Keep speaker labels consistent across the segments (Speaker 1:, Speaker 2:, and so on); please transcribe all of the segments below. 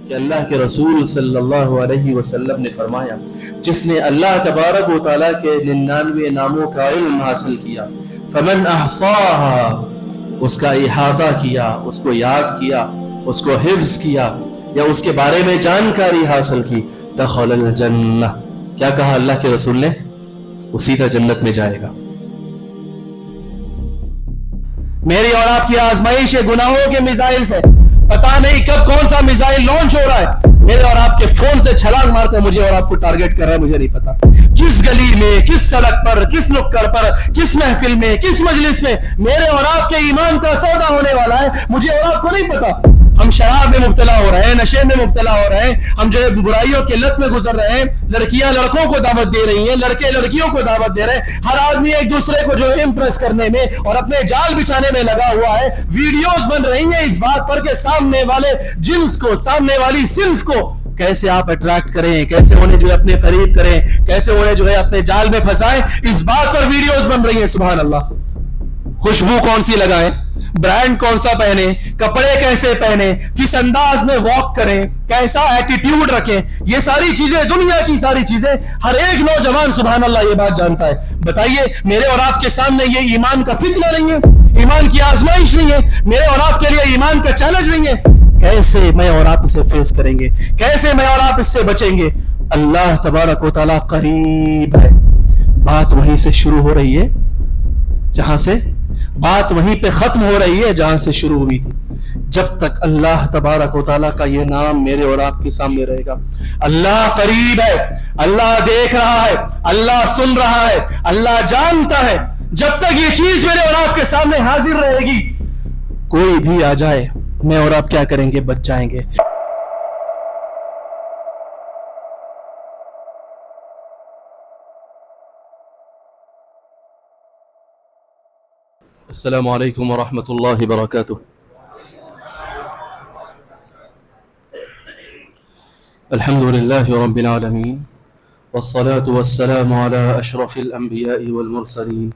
Speaker 1: کہ اللہ کے رسول صلی اللہ علیہ وسلم نے فرمایا جس نے اللہ تبارک و تعالیٰ کے 99 ناموں کا علم حاصل کیا، فمن احصاها، اس کا احاطہ کیا، اس کو یاد کیا، اس کو حفظ کیا یا اس کے بارے میں جانکاری حاصل کی، دخل الجنہ، کیا کہا اللہ کے رسول نے؟ وہ سیدھا جنت میں جائے گا۔ میری اور آپ کی آزمائش گناہوں کے میزائل سے، پتہ نہیں کب کون سا میزائل لانچ ہو رہا ہے، میرے اور آپ کے فون سے چھلانگ مارتا ہے، مجھے اور آپ کو ٹارگٹ کر رہا ہے، مجھے نہیں پتا کس گلی میں، کس سڑک پر، کس نکڑ پر، کس محفل میں، کس مجلس میں میرے اور آپ کے ایمان کا سودا ہونے والا ہے، مجھے اور آپ کو نہیں پتا۔ ہم شراب میں مبتلا ہو رہے ہیں، نشے میں مبتلا ہو رہے ہیں، ہم جو برائیوں کے لت میں گزر رہے ہیں، لڑکیاں لڑکوں کو دعوت دے رہی ہیں، لڑکے لڑکیوں کو دعوت دے رہے ہیں، ہر آدمی ایک دوسرے کو جو امپریس کرنے میں اور اپنے جال بچھانے میں لگا ہوا ہے۔ ویڈیوز بن رہی ہیں اس بات پر کہ سامنے والے جنس کو، سامنے والی صنف کو کیسے آپ اٹریکٹ کریں، کیسے انہیں جو ہے اپنے قریب کریں، کیسے انہیں جو ہے اپنے جال میں پھنسائیں، اس بات پر ویڈیوز بن رہی ہیں۔ سبحان اللہ۔ خوشبو کون سی لگائیں، برانڈ کون سا پہنے، کپڑے کیسے پہنے، کس انداز میں واک کریں، کیسا ایٹیٹیوڈ رکھیں، یہ ساری چیزیں، دنیا کی ساری چیزیں ہر ایک نوجوان سبحان اللہ یہ بات جانتا ہے۔ بتائیے میرے اور آپ کے سامنے یہ ایمان کا فتنہ نہیں ہے، ایمان کی آزمائش نہیں ہے، میرے اور آپ کے لیے ایمان کا چیلنج نہیں ہے؟ کیسے میں اور آپ اسے فیس کریں گے، کیسے میں اور آپ اس سے بچیں گے؟ اللہ تبارک و تعالیٰ قریب ہے۔ بات وہیں سے شروع ہو رہی ہے جہاں سے، بات وہیں پہ ختم ہو رہی ہے جہاں سے شروع ہوئی تھی۔ جب تک اللہ تبارک و تعالیٰ کا یہ نام میرے اور آپ کے سامنے رہے گا، اللہ قریب ہے، اللہ دیکھ رہا ہے، اللہ سن رہا ہے، اللہ جانتا ہے، جب تک یہ چیز میرے اور آپ کے سامنے حاضر رہے گی، کوئی بھی آ جائے میں اور آپ کیا کریں گے؟ بچ جائیں گے۔ السلام علیکم ورحمۃ اللہ وبرکاتہ۔ الحمد للہ رب العالمین، والصلاة والسلام على اشرف الانبیاء والمرسلین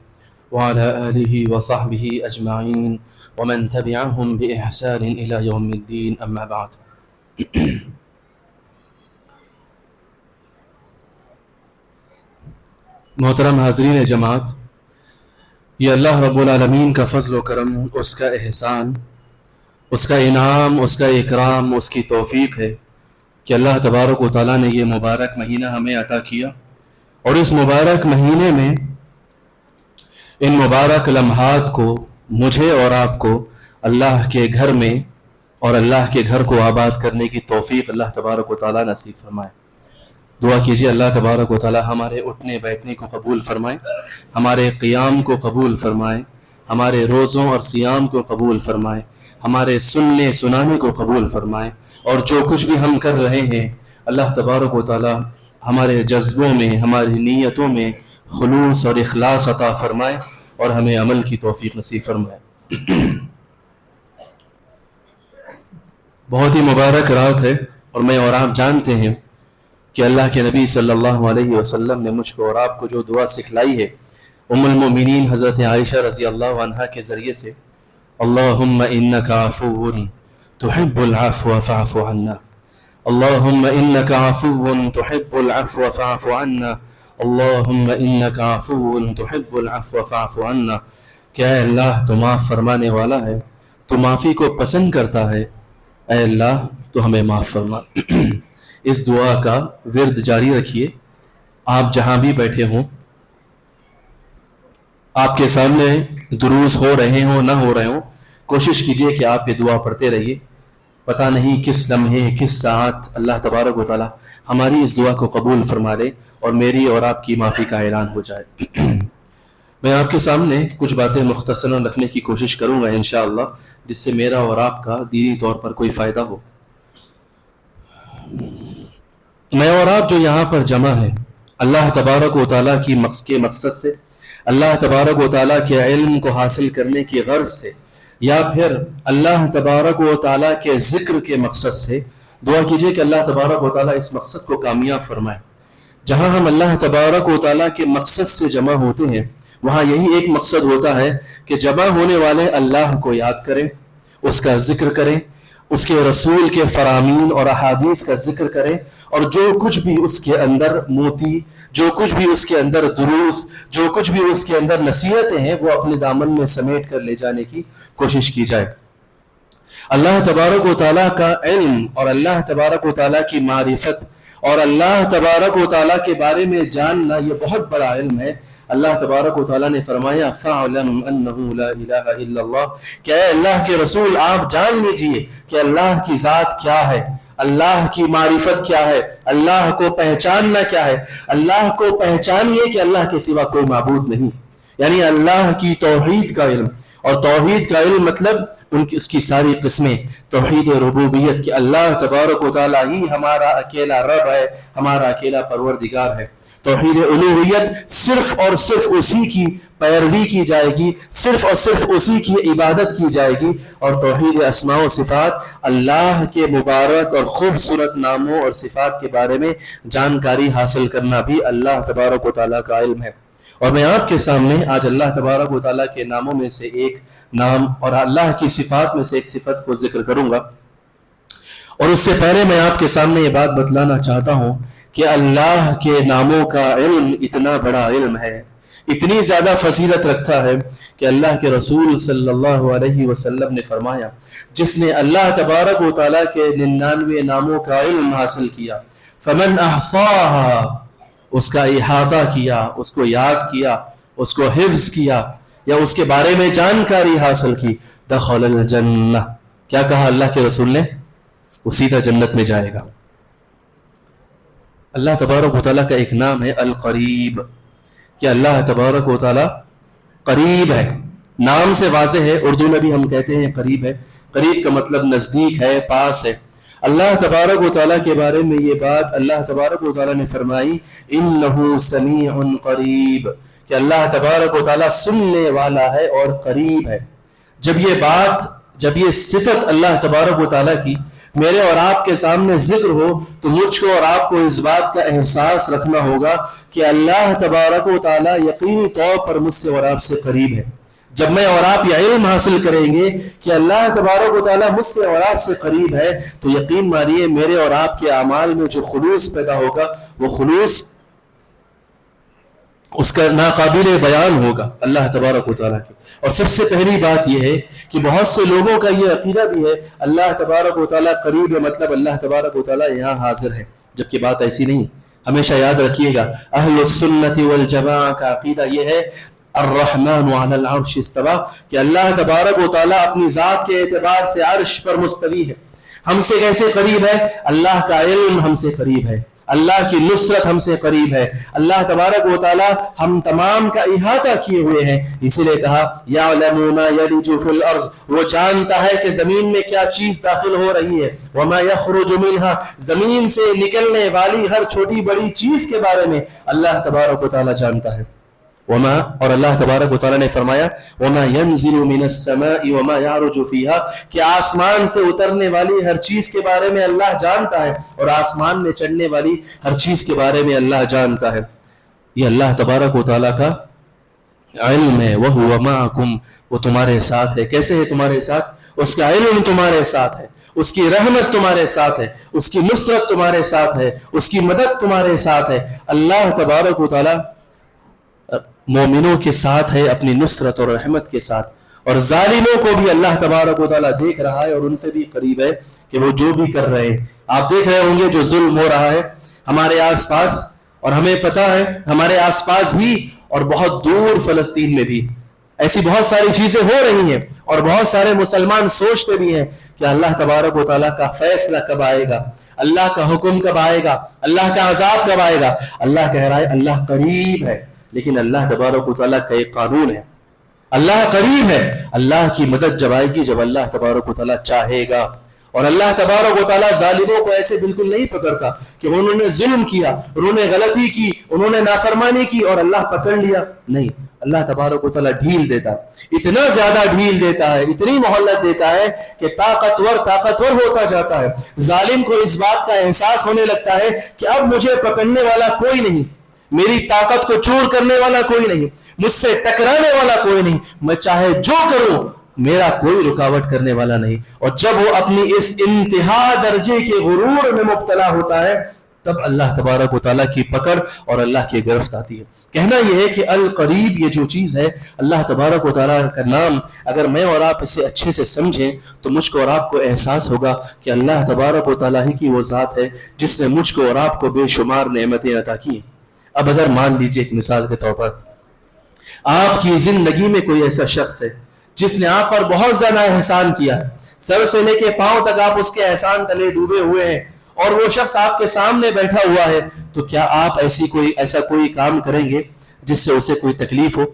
Speaker 1: وعلى آلہ وصحبہ اجمعین ومن تبعهم بإحسان الى یوم الدین، اما بعد۔ محترم حاضرین جماعت، یہ اللہ رب العالمین کا فضل و کرم، اس کا احسان، اس کا انعام، اس کا اکرام، اس کی توفیق ہے کہ اللہ تبارک و تعالیٰ نے یہ مبارک مہینہ ہمیں عطا کیا، اور اس مبارک مہینے میں ان مبارک لمحات کو مجھے اور آپ کو اللہ کے گھر میں اور اللہ کے گھر کو آباد کرنے کی توفیق اللہ تبارک و تعالیٰ نصیب فرمائے۔ دعا کیجیے اللہ تبارک و تعالیٰ ہمارے اٹھنے بیٹھنے کو قبول فرمائے، ہمارے قیام کو قبول فرمائے، ہمارے روزوں اور صیام کو قبول فرمائے، ہمارے سننے سنانے کو قبول فرمائے، اور جو کچھ بھی ہم کر رہے ہیں اللہ تبارک و تعالیٰ ہمارے جذبوں میں، ہماری نیتوں میں خلوص اور اخلاص عطا فرمائے اور ہمیں عمل کی توفیق نصیب فرمائے۔ بہت ہی مبارک رات ہے، اور میں اور آپ جانتے ہیں کہ اللہ کے نبی صلی اللہ علیہ وسلم نے مجھ کو اور آپ کو جو دعا سکھلائی ہے ام المؤمنین حضرت عائشہ رضی اللہ عنہا کے ذریعے سے، اللہم انک عفو تحب العفو فاعف عنا، اللہم انک عفو تحب العفو فاعف عنا، اللہم انک عفو تحب العفو فاعف عنا۔ کہ اے اللہ تو معاف فرمانے والا ہے، تو معافی کو پسند کرتا ہے، اے اللہ تو ہمیں معاف فرما۔ اس دعا کا ورد جاری رکھیے، آپ جہاں بھی بیٹھے ہوں، آپ کے سامنے دروس ہو رہے ہوں نہ ہو رہے ہوں، کوشش کیجئے کہ آپ یہ دعا پڑھتے رہیے۔ پتہ نہیں کس لمحے، کس ساعت اللہ تبارک و تعالیٰ ہماری اس دعا کو قبول فرما لے اور میری اور آپ کی معافی کا اعلان ہو جائے۔ میں آپ کے سامنے کچھ باتیں مختصراً رکھنے کی کوشش کروں گا انشاءاللہ، جس سے میرا اور آپ کا دینی طور پر کوئی فائدہ ہو۔ میں اور آپ جو یہاں پر جمع ہیں اللہ تبارک و تعالیٰ کے مقصد سے، اللہ تبارک و تعالیٰ کے علم کو حاصل کرنے کی غرض سے، یا پھر اللہ تبارک و تعالیٰ کے ذکر کے مقصد سے، دعا کیجئے کہ اللہ تبارک و تعالیٰ اس مقصد کو کامیاب فرمائے۔ جہاں ہم اللہ تبارک و تعالیٰ کے مقصد سے جمع ہوتے ہیں، وہاں یہی ایک مقصد ہوتا ہے کہ جمع ہونے والے اللہ کو یاد کریں، اس کا ذکر کریں، اس کے رسول کے فرامین اور احادیث کا ذکر کریں، اور جو کچھ بھی اس کے اندر موتی، جو کچھ بھی اس کے اندر دروس، جو کچھ بھی اس کے اندر نصیحتیں ہیں، وہ اپنے دامن میں سمیٹ کر لے جانے کی کوشش کی جائے۔ اللہ تبارک و تعالیٰ کا علم اور اللہ تبارک و تعالیٰ کی معرفت اور اللہ تبارک و تعالیٰ کے بارے میں جاننا یہ بہت بڑا علم ہے۔ اللہ تبارک و تعالیٰ نے فرمایا فَاعْلَمْ أَنَّهُ لَا إِلَهَ إِلَّا اللَّهُ کہ اے اللہ کے رسول آپ جان لیجئے کہ اللہ کی ذات کیا ہے، اللہ کی معرفت کیا ہے، اللہ کو پہچاننا کیا ہے۔ اللہ کو پہچانیے کہ اللہ کے سوا کوئی معبود نہیں، یعنی اللہ کی توحید کا علم، اور توحید کا علم مطلب اس کی ساری قسمیں، توحید ربوبیت کہ اللہ تبارک و تعالیٰ ہی ہمارا اکیلا رب ہے، ہمارا اکیلا پروردگار ہے۔ توحید الوہیت صرف اور صرف اسی کی پیروی کی جائے گی، صرف اور صرف اسی کی عبادت کی جائے گی۔ اور توحید اسماء و صفات اللہ کے مبارک اور خوبصورت ناموں اور صفات کے بارے میں جانکاری حاصل کرنا بھی اللہ تبارک و تعالیٰ کا علم ہے۔ اور میں آپ کے سامنے آج اللہ تبارک و تعالیٰ کے ناموں میں سے ایک نام اور اللہ کی صفات میں سے ایک صفت کو ذکر کروں گا، اور اس سے پہلے میں آپ کے سامنے یہ بات بتلانا چاہتا ہوں کہ اللہ کے ناموں کا علم اتنا بڑا علم ہے، اتنی زیادہ فضیلت رکھتا ہے کہ اللہ کے رسول صلی اللہ علیہ وسلم نے فرمایا جس نے اللہ تبارک و تعالیٰ کے 99 ناموں کا علم حاصل کیا، فمن احصاها اس کا احاطہ کیا، اس کو یاد کیا، اس کو حفظ کیا یا اس کے بارے میں جانکاری حاصل کی، دخل الجنہ، کیا کہا اللہ کے رسول نے؟ وہ سیدھا جنت میں جائے گا۔ اللہ تبارک و تعالیٰ کا ایک نام ہے القریب، کہ اللہ تبارک و تعالیٰ قریب ہے، نام سے واضح ہے۔ اردو میں بھی ہم کہتے ہیں قریب ہے، قریب کا مطلب نزدیک ہے، پاس ہے۔ اللہ تبارک و تعالیٰ کے بارے میں یہ بات اللہ تبارک و تعالیٰ نے فرمائی انہ سمیع قریب، کہ اللہ تبارک و تعالیٰ سننے والا ہے اور قریب ہے۔ جب یہ صفت اللہ تبارک و تعالیٰ کی میرے اور آپ کے سامنے ذکر ہو تو مجھ کو اور آپ کو اس بات کا احساس رکھنا ہوگا کہ اللہ تبارک و تعالیٰ یقینی طور پر مجھ سے اور آپ سے قریب ہے۔ جب میں اور آپ یہ علم حاصل کریں گے کہ اللہ تبارک و تعالیٰ مجھ سے اور آپ سے قریب ہے تو یقین مانیے میرے اور آپ کے اعمال میں جو خلوص پیدا ہوگا وہ خلوص اس کا ناقابل بیان ہوگا اللہ تبارک و تعالیٰ کی۔ اور سب سے پہلی بات یہ ہے کہ بہت سے لوگوں کا یہ عقیدہ بھی ہے اللہ تبارک و تعالیٰ قریب ہے مطلب اللہ تبارک و تعالیٰ یہاں حاضر ہے، جبکہ بات ایسی نہیں۔ ہمیشہ یاد رکھیے گا اہل السنت والجماعہ کا عقیدہ یہ ہے الرحمن علی العرش استوى، کہ اللہ تبارک و تعالیٰ اپنی ذات کے اعتبار سے عرش پر مستوی ہے۔ ہم سے کیسے قریب ہے؟ اللہ کا علم ہم سے قریب ہے، اللہ کی نصرت ہم سے قریب ہے، اللہ تبارک و تعالیٰ ہم تمام کا احاطہ کیے ہوئے ہیں۔ اسی لیے کہا یعلم ما یلج فی الارض، وہ جانتا ہے کہ زمین میں کیا چیز داخل ہو رہی ہے، وما یخرج منہا، زمین سے نکلنے والی ہر چھوٹی بڑی چیز کے بارے میں اللہ تبارک و تعالیٰ جانتا ہے۔ وما، اور اللہ تبارک و تعالیٰ نے فرمایا وما ينزل من السماء وما يعرج فيها، کہ آسمان سے اترنے والی ہر چیز کے بارے میں اللہ جانتا ہے اور آسمان میں چڑھنے والی ہر چیز کے بارے میں اللہ جانتا ہے۔ یہ اللہ تبارک و تعالیٰ کا علم ہے۔ وَهُوَ مَعَكُمْ، وہ تمہارے ساتھ ہے۔ کیسے ہے تمہارے ساتھ؟ اس کا علم تمہارے ساتھ ہے، اس کی رحمت تمہارے ساتھ ہے، اس کی نصرت تمہارے ساتھ ہے، اس کی مدد تمہارے ساتھ ہے۔ اللہ تبارک و تعالیٰ مومنوں کے ساتھ ہے اپنی نصرت اور رحمت کے ساتھ، اور ظالموں کو بھی اللہ تبارک و تعالیٰ دیکھ رہا ہے اور ان سے بھی قریب ہے کہ وہ جو بھی کر رہے ہیں۔ آپ دیکھ رہے ہوں گے جو ظلم ہو رہا ہے ہمارے آس پاس، اور ہمیں پتہ ہے ہمارے آس پاس بھی اور بہت دور فلسطین میں بھی ایسی بہت ساری چیزیں ہو رہی ہیں، اور بہت سارے مسلمان سوچتے بھی ہیں کہ اللہ تبارک و تعالیٰ کا فیصلہ کب آئے گا، اللہ کا حکم کب آئے گا، اللہ کا عذاب کب آئے گا۔ اللہ کہہ رہا ہے اللہ قریب ہے، لیکن اللہ تبارک و تعالیٰ کا ایک قانون ہے، اللہ قریب ہے۔ اللہ کی مدد جب آئے گی جب اللہ تبارک و تعالیٰ چاہے گا، اور اللہ تبارک و تعالیٰ ظالموں کو ایسے بالکل نہیں پکڑتا کہ انہوں نے ظلم کیا، انہوں نے غلطی کی، انہوں نے نافرمانی کی اور اللہ پکڑ لیا، نہیں۔ اللہ تبارک و تعالیٰ ڈھیل دیتا ہے، اتنا زیادہ ڈھیل دیتا ہے، اتنی مہلت دیتا ہے کہ طاقتور ہوتا جاتا ہے۔ ظالم کو اس بات کا احساس ہونے لگتا ہے کہ اب مجھے پکڑنے والا کوئی نہیں، میری طاقت کو چور کرنے والا کوئی نہیں، مجھ سے ٹکرانے والا کوئی نہیں، میں چاہے جو کروں میرا کوئی رکاوٹ کرنے والا نہیں. اور جب وہ اپنی اس انتہا درجے کے غرور میں مبتلا ہوتا ہے تب اللہ تبارک و تعالیٰ کی پکڑ اور اللہ کی گرفت آتی ہے. کہنا یہ ہے کہ القریب یہ جو چیز ہے اللہ تبارک و تعالیٰ کا نام، اگر میں اور آپ اسے اچھے سے سمجھیں تو مجھ کو اور آپ کو احساس ہوگا کہ اللہ تبارک و تعالیٰ ہی کی وہ ذات ہے جس نے مجھ کو اور آپ کو بے شمار نعمتیں عطا کی. اب اگر مان لیجئے ایک مثال کے طور پر آپ کی زندگی میں کوئی ایسا شخص ہے جس نے آپ پر بہت زیادہ احسان کیا ہے، سر سے لے کے پاؤں تک آپ اس کے احسان تلے ڈوبے ہوئے ہیں، اور وہ شخص آپ کے سامنے بیٹھا ہوا ہے، تو کیا آپ ایسا کوئی کام کریں گے جس سے اسے کوئی تکلیف ہو؟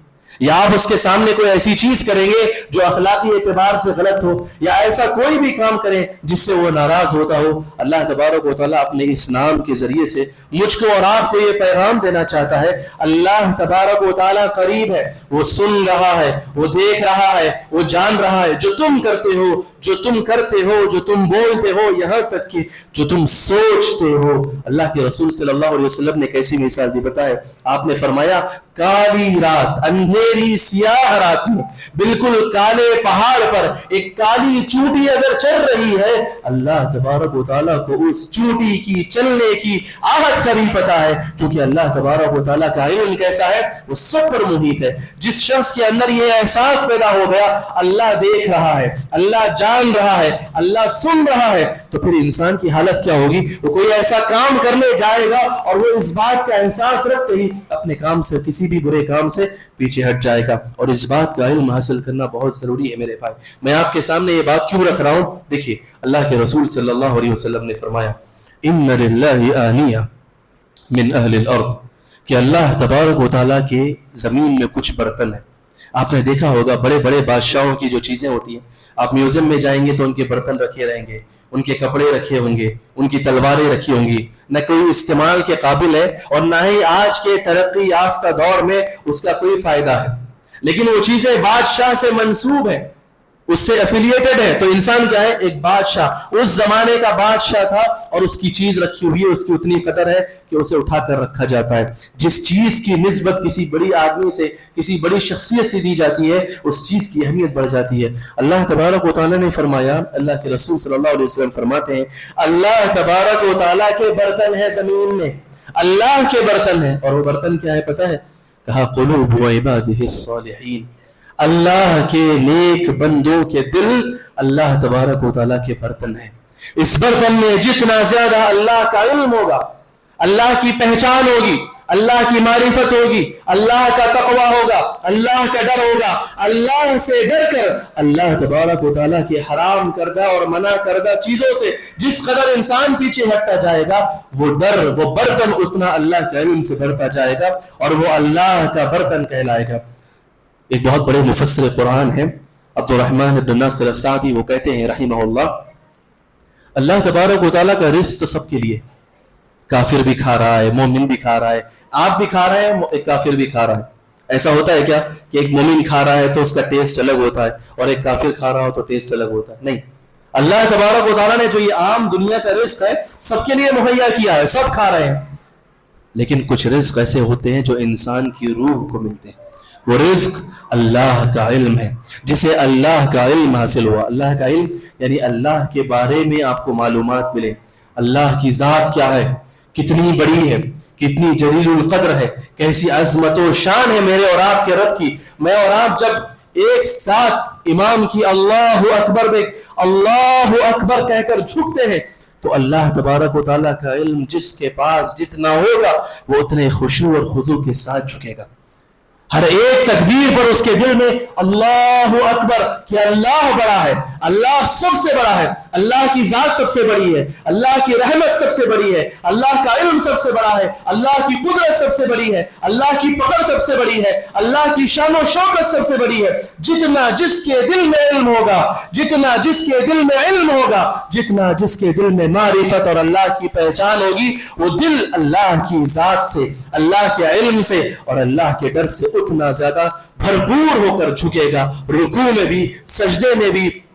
Speaker 1: یا آپ اس کے سامنے کوئی ایسی چیز کریں گے جو اخلاقی اعتبار سے غلط ہو، یا ایسا کوئی بھی کام کریں جس سے وہ ناراض ہوتا ہو؟ اللہ تبارک و تعالیٰ اپنے اس نام کے ذریعے سے مجھ کو اور آپ کو یہ پیغام دینا چاہتا ہے، اللہ تبارک و تعالیٰ قریب ہے، وہ سن رہا ہے، وہ دیکھ رہا ہے، وہ جان رہا ہے جو تم کرتے ہو، جو تم کرتے ہو، جو تم بولتے ہو، یہاں تک کہ جو تم سوچتے ہو. اللہ کے رسول صلی اللہ علیہ وسلم نے کیسی مثال دی بتائے؟ آپ نے فرمایا کالی رات، اندھیری سیاہ رات میں بالکل کالے پہاڑ پر ایک کالی چونٹی اگر چل رہی ہے، اللہ تبارک و تعالیٰ کو اس چونٹی کی چلنے کی آہٹ کا بھی پتا ہے، کیونکہ اللہ تبارک و تعالیٰ کا علم کیسا ہے؟ وہ سب پر محیط ہے. جس شخص کے اندر یہ احساس پیدا ہو گیا اللہ دیکھ رہا ہے، اللہ جان رہا ہے، اللہ سن رہا ہے، تو پھر انسان کی حالت کیا ہوگی؟ وہ کوئی ایسا کام کرنے جائے گا اور وہ اس بات کا احساس رکھتے ہی اپنے کام سے، کسی بھی برے کام سے پیچھے ہٹ جائے گا. اور اس بات کا علم حاصل کرنا بہت ضروری ہے میرے بھائی. میں آپ کے سامنے یہ بات کیوں رکھ رہا ہوں؟ دیکھیے اللہ کے رسول صلی اللہ علیہ وسلم نے فرمایا ان للہ آنیہ من اہل الارض، کہ اللہ تبارک و تعالیٰ کے زمین میں کچھ برتن ہیں. آپ نے دیکھا ہوگا بڑے بڑے بادشاہوں کی جو چیزیں ہوتی ہیں، آپ میوزیم میں جائیں گے تو ان کے برتن رکھے رہیں گے، ان کے کپڑے رکھے ہوں گے، ان کی تلواریں رکھی ہوں گی، نہ کوئی استعمال کے قابل ہے اور نہ ہی آج کے ترقی یافتہ دور میں اس کا کوئی فائدہ ہے، لیکن وہ چیزیں بادشاہ سے منسوب ہیں، اس سے ایفیلیٹڈ ہے. تو انسان کیا ہے؟ ایک بادشاہ، اس زمانے کا بادشاہ تھا اور اس کی چیز رکھی ہوئی ہے، اس کی اتنی قدر ہے کہ اسے اٹھا کر رکھا جاتا ہے. جس چیز کی نسبت کسی بڑی آدمی سے، کسی بڑی شخصیت سے دی جاتی ہے، اس چیز کی اہمیت بڑھ جاتی ہے. اللہ تبارک و تعالیٰ نے فرمایا، اللہ کے رسول صلی اللہ علیہ وسلم فرماتے ہیں اللہ تبارک و تعالیٰ کے برتن ہیں زمین میں، اللہ کے برتن ہیں. اور وہ برتن کیا ہے پتہ ہے؟ کہا قلوب عبادہ الصالحین، اللہ کے نیک بندوں کے دل اللہ تبارک و تعالیٰ کے برتن ہیں. اس برتن میں جتنا زیادہ اللہ کا علم ہوگا، اللہ کی پہچان ہوگی، اللہ کی معرفت ہوگی، اللہ کا تقوی ہوگا، اللہ کا ڈر ہوگا، اللہ سے ڈر کر اللہ تبارک و تعالیٰ کے حرام کردہ اور منع کردہ چیزوں سے جس قدر انسان پیچھے ہٹتا جائے گا، وہ ڈر، وہ برتن اتنا اللہ کے علم سے بھرتا جائے گا اور وہ اللہ کا برتن کہلائے گا. ایک بہت بڑے مفسر قرآن ہیں عبد الرحمن بن ناصر السعدی، وہ کہتے ہیں رحمہ اللہ، اللہ تبارک و تعالیٰ کا رزق تو سب کے لیے، کافر بھی کھا رہا ہے، مومن بھی کھا رہا ہے، آپ بھی کھا رہے ہیں، ایک کافر بھی کھا رہا ہے. ایسا ہوتا ہے کیا کہ ایک مومن کھا رہا ہے تو اس کا ٹیسٹ الگ ہوتا ہے اور ایک کافر کھا رہا ہو تو ٹیسٹ الگ ہوتا ہے؟ نہیں، اللہ تبارک و تعالیٰ نے جو یہ عام دنیا کا رزق ہے سب کے لیے مہیا کیا ہے، سب کھا رہے ہیں. لیکن کچھ رزق ایسے ہوتے ہیں جو انسان کی روح کو ملتے ہیں. وہ رزق اللہ کا علم ہے. جسے اللہ کا علم حاصل ہوا، اللہ کا علم یعنی اللہ کے بارے میں آپ کو معلومات ملے، اللہ کی ذات کیا ہے، کتنی بڑی ہے، کتنی جلیل القدر ہے، کیسی عظمت و شان ہے میرے اور آپ کے رب کی. میں اور آپ جب ایک ساتھ امام کی اللہ اکبر میں اللہ اکبر کہہ کر جھکتے ہیں تو اللہ تبارک و تعالیٰ کا علم جس کے پاس جتنا ہوگا وہ اتنے خشوع اور خضوع کے ساتھ جھکے گا. ہر ایک تکبیر پر اس کے دل میں اللہ اکبر کہ اللہ بڑا ہے، اللہ سب سے بڑا ہے، اللہ کی ذات سب سے بڑی ہے، اللہ کی رحمت سب سے بڑی ہے، اللہ کا علم سب سے بڑا ہے، اللہ کی قدرت سب سے بڑی ہے، اللہ کی پکڑ سب سے بڑی ہے، اللہ کی شان و شوکت سب سے بڑی ہے. جتنا جس کے دل میں علم ہوگا، جتنا جس کے دل میں علم ہوگا، جتنا جس کے دل میں معرفت اور اللہ کی پہچان ہوگی، وہ دل اللہ کی ذات سے، اللہ کے علم سے اور اللہ کے ڈر سے اتنا زیادہ بھرپور ہو کر جھکے گا. رکوع میں بھی، سجدے میں بھی،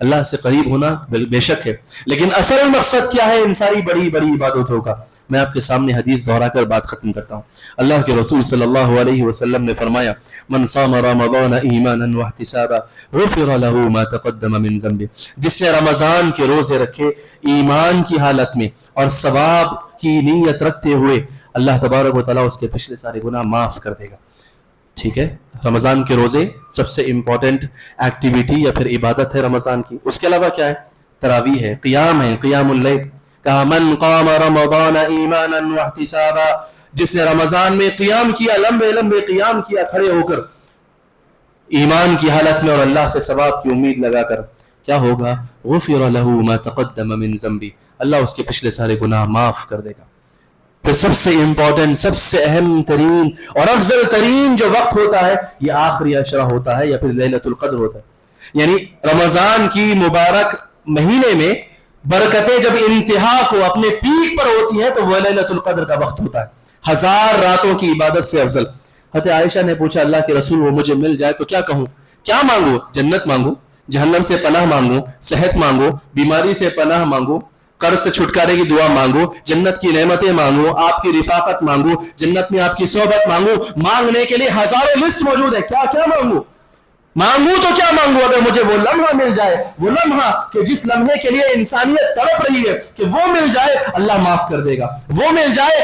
Speaker 1: اللہ سے قریب ہونا بے شک ہے، لیکن اصل مقصد کیا ہے ان ساری بڑی بڑی عبادتوں کا؟ میں آپ کے سامنے حدیث دہرا کر بات ختم کرتا ہوں۔ اللہ کے رسول صلی اللہ علیہ وسلم نے فرمایا من صام رمضان ایمانا واحتسابا غفر له ما تقدم من ذنبه، جس نے رمضان کے روزے رکھے ایمان کی حالت میں اور ثواب کی نیت رکھتے ہوئے، اللہ تبارک و تعالیٰ اس کے پچھلے سارے گناہ معاف کر دے گا۔ ٹھیک ہے، رمضان کے روزے سب سے امپورٹنٹ ایکٹیویٹی یا پھر عبادت ہے رمضان کی۔ اس کے علاوہ کیا ہے؟ تراویح ہے، قیام ہے، قیام اللیل۔ کہا من قام رمضان ایمانا واحتسابا، جس نے رمضان میں قیام کیا، لمبے لمبے قیام کیا کھڑے ہو کر ایمان کی حالت میں اور اللہ سے ثواب کی امید لگا کر، کیا ہوگا؟ غفر له ما تقدم من ذنبه، اللہ اس کے پچھلے سارے گناہ معاف کر دے گا۔ پھر سب سے امپورٹنٹ، سب سے اہم ترین اور افضل ترین جو وقت ہوتا ہے یہ آخری عشرہ ہوتا ہے یا پھر لیلۃ القدر ہوتا ہے۔ یعنی رمضان کی مبارک مہینے میں برکتیں جب انتہا کو اپنے پیک پر ہوتی ہیں تو وہ لیلۃ القدر کا وقت ہوتا ہے، 1000 راتوں کی عبادت سے افضل۔ حضرت عائشہ نے پوچھا اللہ کے رسول وہ مجھے مل جائے تو کیا کہوں؟ کیا مانگو؟ جنت مانگو، جہنم سے پناہ مانگو، صحت مانگو، بیماری سے پناہ مانگو، قرض سے چھٹکارے کی دعا مانگو، جنت کی نعمتیں مانگو، آپ کی رفاقت مانگو، جنت میں آپ کی صحبت مانگو۔ مانگنے کے لیے ہزاروں لسٹ موجود ہے، کیا کیا مانگو؟ مانگو تو کیا مانگو؟ اگر مجھے وہ لمحہ مل جائے، وہ لمحہ کہ جس لمحے کے لیے انسانیت تڑپ رہی ہے کہ وہ مل جائے، اللہ معاف کر دے گا۔ وہ مل جائے،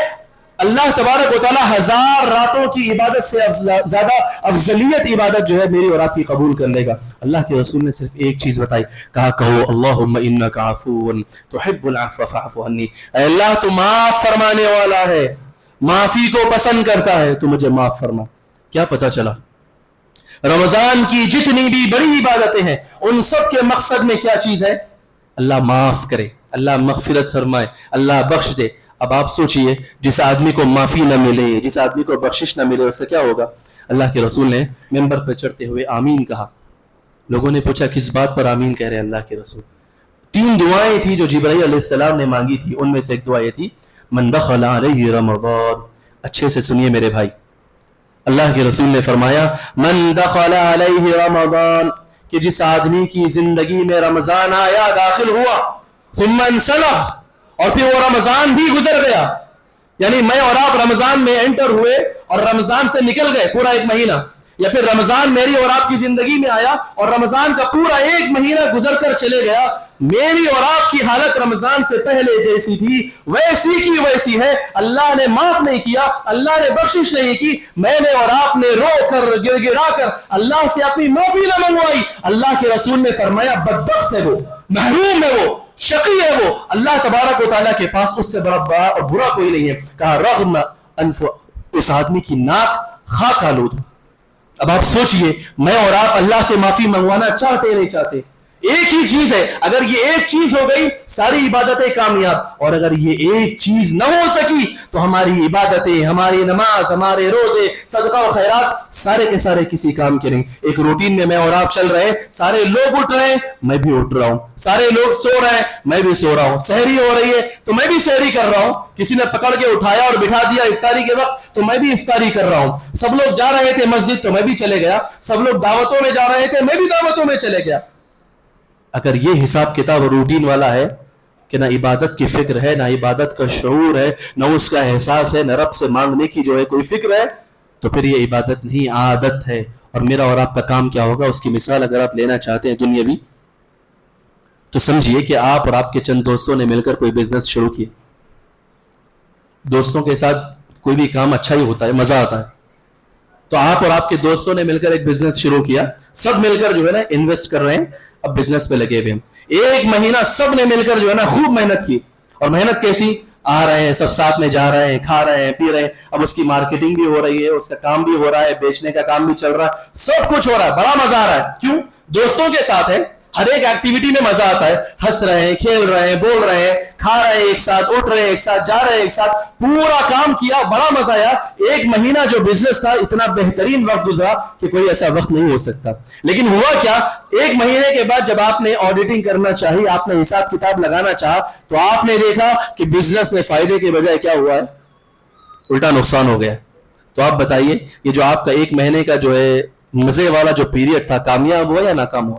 Speaker 1: اللہ تبارک و تعالیٰ 1000 راتوں کی عبادت سے زیادہ افضلیت عبادت جو ہے میری اور آپ کی قبول کر لے گا۔ اللہ کے رسول نے صرف ایک چیز بتائی، کہا کہو اللہم انک عفو تحب العفو فاعف عنی، اے اللہ تو معاف فرمانے والا ہے، معافی کو پسند کرتا ہے، تو مجھے معاف فرما۔ کیا پتہ چلا؟ رمضان کی جتنی بھی بڑی عبادتیں ہیں ان سب کے مقصد میں کیا چیز ہے؟ اللہ معاف کرے، اللہ مغفرت فرمائے، اللہ بخش دے۔ اب آپ سوچئے جس آدمی کو معافی نہ ملے، جس آدمی کو بخشش نہ ملے، اس سے کیا ہوگا؟ اللہ کے رسول نے منبر پر چڑھتے ہوئے آمین کہا۔ لوگوں نے پوچھا کس بات پر آمین کہہ رہے اللہ کے رسول؟ 3 دعائیں تھی جو جبرائیل علیہ السلام نے مانگی تھی، ان میں سے ایک دعا یہ تھی من دخل علیہ رمضان۔ اچھے سے سنیے میرے بھائی، اللہ کے رسول نے فرمایا من دخل علیہ رمضان، کہ جس آدمی کی زندگی میں رمضان آیا، داخل ہوا، ثم انسلخ، اور پھر وہ رمضان بھی گزر گیا، یعنی میں اور آپ رمضان میں انٹر ہوئے اور رمضان سے نکل گئے پورا 1 مہینہ، یا پھر رمضان میری اور آپ کی زندگی میں آیا اور رمضان کا پورا 1 مہینہ گزر کر چلے گیا، میری اور آپ کی حالت رمضان سے پہلے جیسی تھی ویسی کی ویسی ہے، اللہ نے معاف نہیں کیا، اللہ نے بخشش نہیں کی، میں نے اور آپ نے رو کر گر گرا کر اللہ سے اپنی معافی نہ منگوائی۔ اللہ کے رسول نے فرمایا بدبخت ہے وہ، محروم ہے وہ، شقی ہے وہ، اللہ تبارک و تعالیٰ کے پاس اس سے بڑا اور برا کوئی نہیں ہے۔ کہا رغم انف، اس آدمی کی ناک خاک آلود۔ اب آپ سوچئے میں اور آپ اللہ سے معافی منگوانا چاہتے نہیں چاہتے؟ ایک ہی چیز ہے، اگر یہ ایک چیز ہو گئی ساری عبادتیں کامیاب، اور اگر یہ ایک چیز نہ ہو سکی تو ہماری عبادتیں، ہماری نماز، ہمارے روزے، صدقہ و خیرات سارے کے سارے کسی کام کے نہیں۔ ایک روٹین میں اور آپ چل رہے ہیں، سارے لوگ اٹھ رہے ہیں میں بھی اٹھ رہا ہوں، سارے لوگ سو رہے ہیں میں بھی سو رہا ہوں، سحری ہو رہی ہے تو میں بھی سحری کر رہا ہوں، کسی نے پکڑ کے اٹھایا اور بٹھا دیا افطاری کے وقت تو میں بھی افطاری کر رہا ہوں، سب لوگ جا رہے تھے مسجد تو میں بھی چلے گیا، سب لوگ دعوتوں میں جا رہے تھے میں بھی دعوتوں میں چلے گیا۔ اگر یہ حساب کتاب روٹین والا ہے کہ نہ عبادت کی فکر ہے، نہ عبادت کا شعور ہے، نہ اس کا احساس ہے، نہ رب سے مانگنے کی جو ہے کوئی فکر ہے، تو پھر یہ عبادت نہیں عادت ہے۔ اور میرا اور آپ کا کام کیا ہوگا؟ اس کی مثال اگر آپ لینا چاہتے ہیں دنیاوی، تو سمجھیے کہ آپ اور آپ کے چند دوستوں نے مل کر کوئی بزنس شروع کیا۔ دوستوں کے ساتھ کوئی بھی کام اچھا ہی ہوتا ہے، مزہ آتا ہے، تو آپ اور آپ کے دوستوں نے مل کر ایک بزنس شروع کیا، سب مل کر جو ہے نا انویسٹ کر رہے ہیں، اب بزنس پہ لگے ہوئے ہیں، 1 مہینہ سب نے مل کر جو ہے نا خوب محنت کی، اور محنت کیسی؟ آ رہے ہیں سب ساتھ میں، جا رہے ہیں، کھا رہے ہیں، پی رہے ہیں، اب اس کی مارکیٹنگ بھی ہو رہی ہے، اس کا کام بھی ہو رہا ہے، بیچنے کا کام بھی چل رہا ہے، سب کچھ ہو رہا ہے، بڑا مزہ آ رہا ہے۔ کیوں؟ دوستوں کے ساتھ ہے، ہر ایک ایکٹیویٹی میں مزہ آتا ہے، ہنس رہے ہیں، کھیل رہے ہیں، بول رہے ہیں، کھا رہے ہیں ایک ساتھ، اٹھ رہے ہیں ایک ساتھ، جا رہے ہیں ایک ساتھ، پورا کام کیا، بڑا مزہ آیا۔ 1 مہینہ جو بزنس تھا اتنا بہترین وقت گزرا کہ کوئی ایسا وقت نہیں ہو سکتا۔ لیکن ہوا کیا؟ 1 مہینے کے بعد جب آپ نے آڈیٹنگ کرنا چاہی، آپ نے حساب کتاب لگانا چاہا، تو آپ نے دیکھا کہ بزنس میں فائدے کے بجائے کیا ہوا ہے؟ الٹا نقصان ہو گیا۔ تو آپ بتائیے یہ جو آپ کا 1 مہینے کا جو ہے مزے والا جو پیریڈ تھا، کامیاب ہوا یا ناکام ہوا؟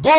Speaker 1: 2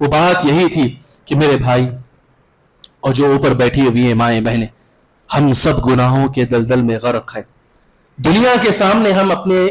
Speaker 1: وہ بات یہی تھی کہ میرے بھائی اور جو اوپر بیٹھی ہوئی ہیں مائیں بہنیں، ہم سب گناہوں کے دلدل میں غرق ہیں. دنیا کے سامنے ہم اپنے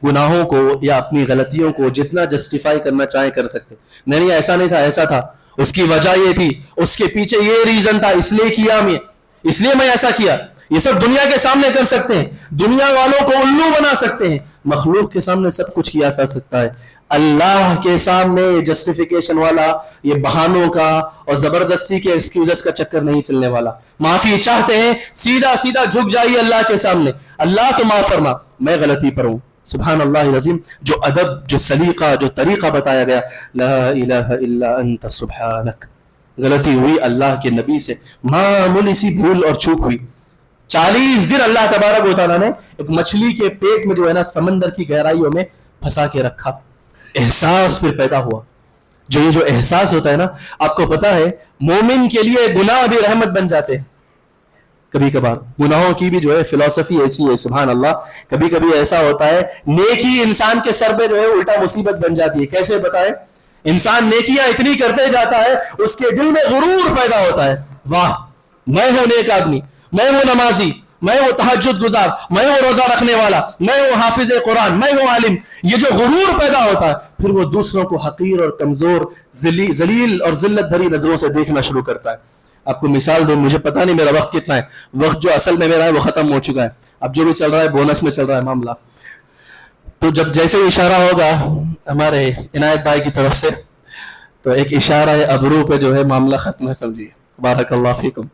Speaker 1: گناہوں کو یا اپنی غلطیوں کو جتنا جسٹیفائی کرنا چاہیں کر سکتے. نہیں ایسا نہیں تھا، ایسا تھا، اس کی وجہ یہ تھی، اس کے پیچھے یہ ریزن تھا، اس لیے کیا میں، اس لیے میں ایسا کیا. یہ سب دنیا کے سامنے کر سکتے ہیں، دنیا والوں کو الو بنا سکتے ہیں، مخلوق کے سامنے سب کچھ کیا جا سکتا ہے. اللہ کے سامنے جسٹیفیکیشن والا، یہ بہانوں کا اور زبردستی کے ایکسکیوزز کا چکر نہیں چلنے والا. معافی چاہتے ہیں سیدھا سیدھا جھک جائیے اللہ کے سامنے، اللہ تو معاف فرما، میں غلطی پر ہوں. سبحان اللہ العظیم. جو ادب، جو سلیقہ، جو طریقہ بتایا گیا، لا الہ الا انت سبحانک. غلطی ہوئی اللہ کے نبی سے، معمولی سی بھول اور چوک ہوئی. 40 دن اللہ تبارک و تعالیٰ نے ایک مچھلی کے پیٹ میں جو ہے نا سمندر کی گہرائیوں میں پھنسا کے رکھا. احساس پھر پیدا ہوا. یہ جو احساس ہوتا ہے نا، آپ کو پتا ہے مومن کے لیے گناہ بھی رحمت بن جاتے ہیں. کبھی کبھار گناہوں کی بھی جو ہے فلسفی ایسی ہے، سبحان اللہ. کبھی کبھی ایسا ہوتا ہے نیکی انسان کے سر پہ جو ہے الٹا مصیبت بن جاتی ہے. کیسے بتائیں؟ انسان نیکیاں اتنی کرتے جاتا ہے، اس کے دل میں غرور پیدا ہوتا ہے، واہ میں ہوں نیک آدمی، میں ہوں نمازی، میں ہوں تہجد گزار، میں ہوں روزہ رکھنے والا، میں ہوں حافظ قرآن، میں ہوں عالم. یہ جو غرور پیدا ہوتا ہے، پھر وہ دوسروں کو حقیر اور کمزور، ذلیل اور ذلت بھری نظروں سے دیکھنا شروع کرتا ہے. آپ کو مثال دوں، مجھے پتا نہیں میرا وقت کتنا ہے، وقت جو اصل میں میرا ہے وہ ختم ہو چکا ہے، اب جو بھی چل رہا ہے بونس میں چل رہا ہے معاملہ. تو جب جیسے اشارہ ہوگا ہمارے عنایت بھائی کی طرف سے، تو ایک اشارہ ہے ابرو پہ جو ہے معاملہ ختم ہے، سمجھیے. بارک اللہ فیکم.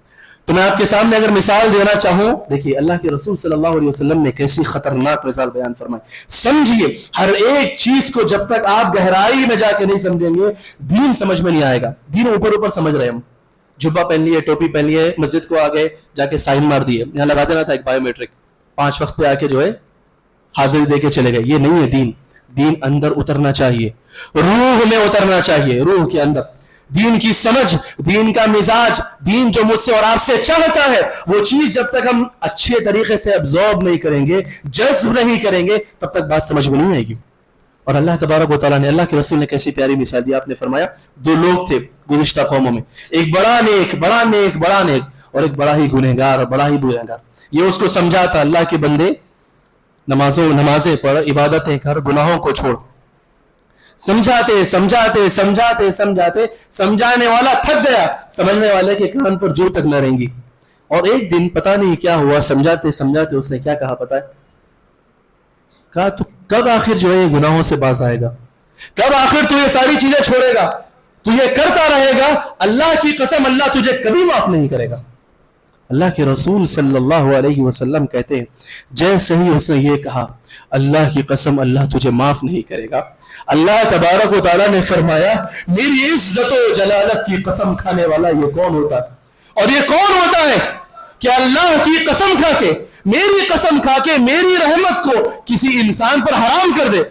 Speaker 1: تو میں آپ کے سامنے اگر مثال دینا چاہوں، دیکھیے اللہ کے رسول صلی اللہ علیہ وسلم نے کیسی خطرناک مثال بیان فرمائی. سمجھیے ہر ایک چیز کو جب تک آپ گہرائی میں جا کے نہیں سمجھیں گے، دین سمجھ میں نہیں آئے گا. دین اوپر اوپر سمجھ رہے ہم، جبہ پہن لیے، ٹوپی پہن لیے، مسجد کو آگے جا کے سائن مار دیے، یہاں لگا دینا تھا ایک بایو میٹرک، 5 وقت پہ آ کے جو ہے حاضری دے کے چلے گئے. یہ نہیں ہے دین. دین اندر اترنا چاہیے، روح میں اترنا چاہیے، روح کے اندر. دین کی سمجھ، دین کا مزاج، دین جو مجھ سے اور آپ سے چاہتا ہے، وہ چیز جب تک ہم اچھے طریقے سے ابزارب نہیں کریں گے، جذب نہیں کریں گے، تب تک بات سمجھ میں نہیں آئے گی. اور اللہ تبارک و تعالیٰ نے، اللہ کے رسول نے کیسی پیاری مثال دی. آپ نے فرمایا 2 لوگ تھے گزشتہ قوموں میں، ایک بڑا نیک اور ایک بڑا ہی گنہگار اور بڑا ہی گنہگار. یہ اس کو سمجھاتا اللہ کے بندے نمازیں پڑھ، عبادتیں کر، گناہوں کو چھوڑ. سمجھاتے سمجھانے والا تھک گیا، سمجھنے والے کے کان پر جو تک نہ رہیں گی. اور ایک دن پتہ نہیں کیا ہوا، سمجھاتے اس نے کیا کہا پتہ ہے؟ کہا تو کب آخر جو ہے یہ گناہوں سے باز آئے گا؟ کب آخر تو یہ ساری چیزیں چھوڑے گا؟ تو یہ کرتا رہے گا، اللہ کی قسم اللہ تجھے کبھی معاف نہیں کرے گا. اللہ کے رسول صلی اللہ علیہ وسلم کہتے ہیں جیسے ہی اس نے یہ کہا، اللہ کی قسم اللہ تجھے معاف نہیں کرے گا، اللہ تبارک و تعالیٰ نے فرمایا میری عزت و جلالت کی قسم کھانے والا یہ کون ہوتا ہے؟ اور یہ کون ہوتا ہے کہ اللہ کی قسم کھا کے، میری قسم کھا کے میری رحمت کو کسی انسان پر حرام کر دے؟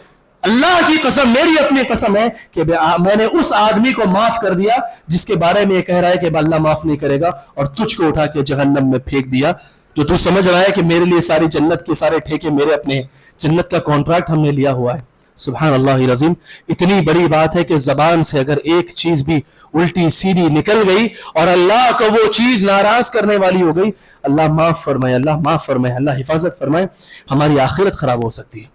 Speaker 1: اللہ کی قسم، میری اپنی قسم ہے کہ میں نے اس آدمی کو معاف کر دیا جس کے بارے میں یہ کہہ رہا ہے کہ اللہ معاف نہیں کرے گا، اور تجھ کو اٹھا کے جہنم میں پھینک دیا، جو تو سمجھ رہا ہے کہ میرے لیے ساری جنت کے سارے ٹھیکے میرے اپنے ہیں، جنت کا کانٹریکٹ ہم نے لیا ہوا ہے. سبحان اللہ العظیم. اتنی بڑی بات ہے کہ زبان سے اگر ایک چیز بھی الٹی سیدھی نکل گئی اور اللہ کو وہ چیز ناراض کرنے والی ہو گئی، اللہ معاف فرمائے، اللہ معاف فرمائے، اللہ حفاظت فرمائے، ہماری آخرت خراب ہو سکتی ہے.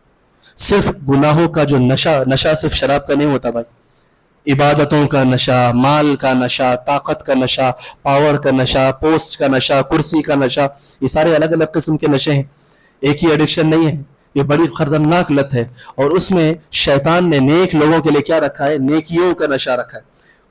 Speaker 1: صرف گناہوں کا جو نشہ صرف شراب کا نہیں ہوتا بھائی، عبادتوں کا نشہ، مال کا نشہ، طاقت کا نشہ، پاور کا نشہ، پوسٹ کا نشہ، کرسی کا نشہ، یہ سارے الگ الگ قسم کے نشے ہیں، ایک ہی ایڈکشن نہیں ہے. یہ بڑی خطرناک لت ہے، اور اس میں شیطان نے نیک لوگوں کے لیے کیا رکھا ہے؟ نیکیوں کا نشہ رکھا ہے.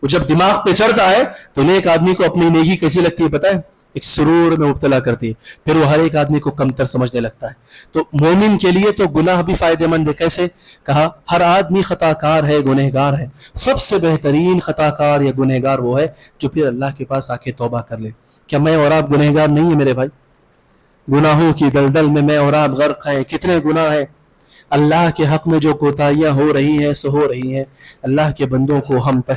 Speaker 1: وہ جب دماغ پہ چڑھتا ہے تو نیک آدمی کو اپنی نیکی کیسی لگتی ہے پتہ ہے؟ ایک سرور میں مبتلا کرتی ہے، پھر وہ ہر ایک آدمی کو کمتر سمجھنے لگتا ہے. تو مومن کے لیے تو گناہ بھی فائدہ مند ہے. کیسے؟ کہا ہر آدمی خطا کار ہے، گنہگار ہے، سب سے بہترین خطا کار یا گنہگار وہ ہے جو پھر اللہ کے پاس آ کے توبہ کر لے. کیا میں اور آپ گنہگار نہیں ہیں میرے بھائی؟ گناہوں کی دلدل میں میں اور آپ غرق ہیں. کتنے گناہ ہیں اللہ کے حق میں جو کوتاہیاں ہو رہی ہیں سو ہو رہی ہیں. اللہ کے بندوں کو ہم پہ